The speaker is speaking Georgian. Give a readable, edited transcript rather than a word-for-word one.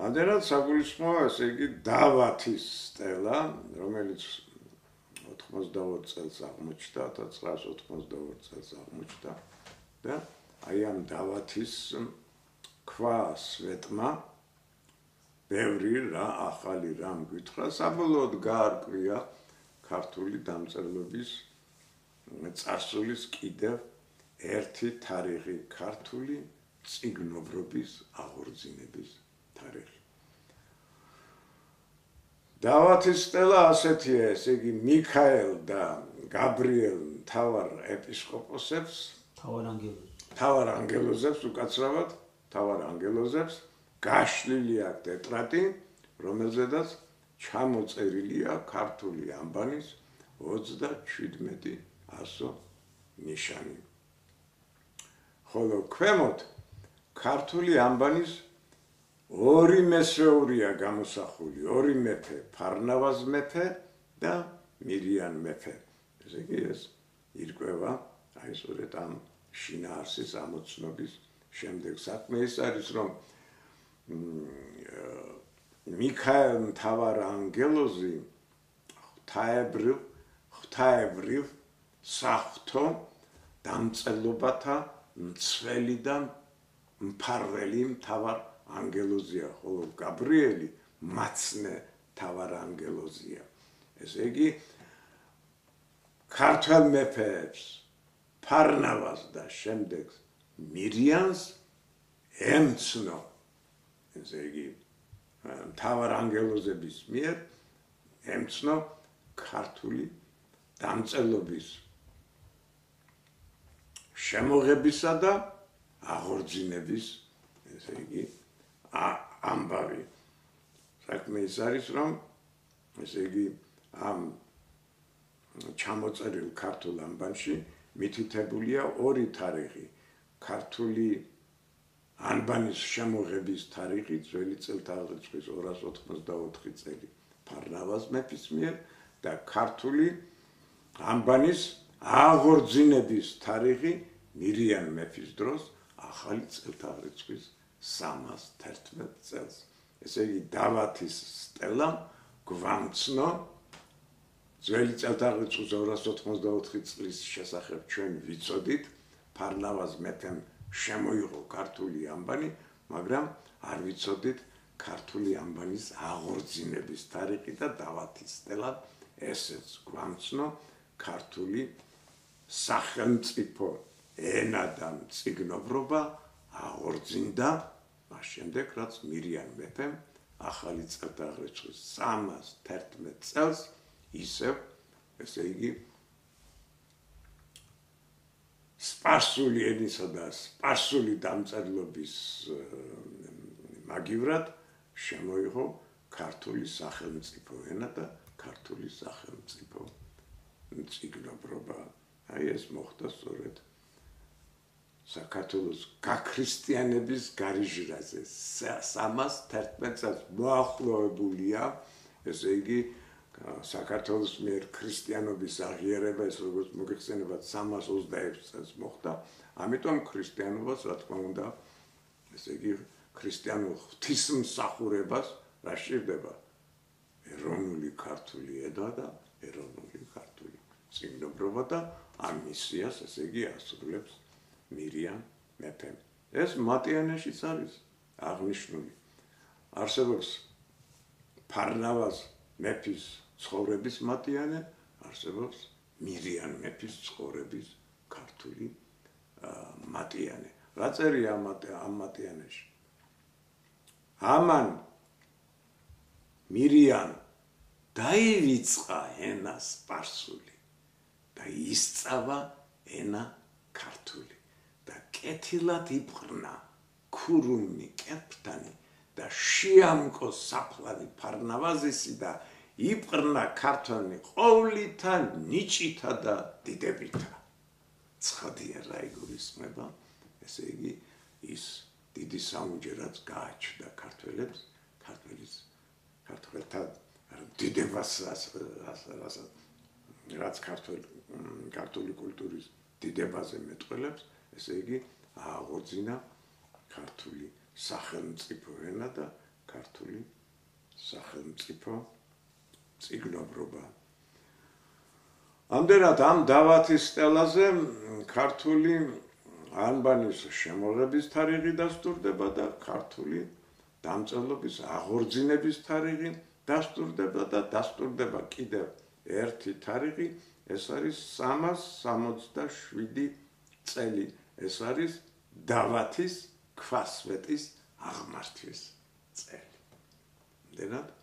ამდენად საგულისხმოა, ესე იგი დავათის სტელა, რომელიც 92 წელს აღმოჩნდა, 1992 წელს აღმოჩნდა და აი ამ დავათის ქვა სვეტმა ბევრი რა ახალი რამ გითხრა, საბოლოოდ გაარკვია ქართული დამწერლობის წარსულის კიდევ ერთი თარიღი, ქართული წიგნობრობის აღორძინების თარიღი. დავათის სტელა ასეთია, ესე იგი მიქაელ და გაბრიელ მთავარ ეპისკოპოსებს, მთავარ ანგელოზებს უკაცრავად, მთავარ ანგელოზებს გაშლილი აქვს ტეტრადი, რომელზედაც ჩამოწერილია ქართული ანბანის 37 ასო ნიშანი. ხოლო ქვემოთ ქართული ანბანის ორი მესეურია გამოსახული, ორი მეფე, ფარნავაზ მეფე და მირიან მეფე. ესე იგი ეს ირკვევა აი სწორედ ამ შინაარსის ამოცნობის შემდეგ. საქმე ის არის, რომ მიქაელ მთავარ ანგელოზი ღვთაებრივ საღვთო დამწერლობათა მცველი და მფარველი მთავარ ანგელოზია, ხოლო გაბრიელი მაცნე მთავარ ანგელოზია. ესე იგი ქართველ მეფეებს ფარნავაზ და შემდეგ მირიანს ემცნო, ესე იგი მთავარ ანგელოზების მიერ ემცნო ქართული დამწერლობის შემოღებისა და აღორძინების, ესე იგი ამბავი. საქმე ის არის, რომ ესე იგი ამ ჩამოწერილ ქართულ ანბანში მითითებულია ორი თარიღი. ქართული ანბანის შემოღების თარიღი ძველი წელთაღრიცხვის 284 წელი ფარნავაზ მეფის მიერ და ქართული ანბანის აღორძინების თარიღი მირიან მეფის დროს ახალი წელთაღრიცხვის 311 წელს. ესე იგი დავათის სტელამ გვამცნო ძველი წელთაღრიცხვის 284 წლის შესახებ ჩვენ ვიცოდით, ფარნავაზ მეფემ შემოიღო ქართული ანბანი, მაგრამ არ ვიცოდით ქართული ანბანის აღორძინების თარიღი და დავათის სტელამ ესეც გვამცნო ქართული სახელმწიფო ენა და მწიგნობრობა აღორძინდა მას შემდეგ, რაც მირიან მეფემ ახალი წელთაღრიცხვის 311 წელს ისევ, ესე იგი სპარსული ენისა და სპარსული დამწერლობის მაგივრად შემოიღო ქართული სახელმწიფო ენა და ქართული სახელმწიფო მწიგნობრობა. აი ეს მოხდა სწორედ საქართველოს გაქრისტიანების გარიჟრაზე 311 წელს მოახლოებულია, ესე იგი საქართველოს მიერ ქრისტიანობის აღიარება, ეს როგორც მოგეხსენებათ 326 წელს მოხდა. ამიტომ ქრისტიანობას, რა თქმა უნდა, ესე იგი ქრისტიანულ ღვთისმსახურებას რა სჭირდება? ეროვნული ქართული ენა და ეროვნული ქართული წიგნობრობა და ამ მისიას, ესე იგი ასრულებს მირიან მეფემ. ეს მატიანეშიც არის აღნიშნული. არსებობს ფარნავაზ მეფის ცხოვრების მატიანე, არსებობს მირიან მეფის ცხოვრების ქართული მატიანე. რა წერია ამ მატიანეში? ამან მირიან დაივიწყა ენა სპარსული და ისწავა ენა ქართული და კეთილად იბღრნა ქურუმი კეფთანი და შეამკო საფლავი ფარნავაზისი და იბღრნა ქართლანი ყოვლითა ნიჭითა და დიდებითა. ცხადია რა იგულისხმება, ესე იგი ის დიდი საუნჯე რაც გააჩნდა ქართველებს, ქართველთა დიდებას რაც ქართული კულტურის დიდებაზე მეტყველებს, ესე იგი აღორძინა ქართული სახელმწიფო ენა და ქართული სახელმწიფო წიგნობრობა. ამდენად ამ დავათის სტელაზე ქართული ანბანის შემოღების თარიღი დასტურდება და ქართული დამწერლობის აღორძინების თარიღი დასტურდება და დასტურდება კიდევ ერთი თარიღი, ეს არის 367 წელი, ეს არის დავათის ქვასვეტის აღმართვის წელი. ამდენად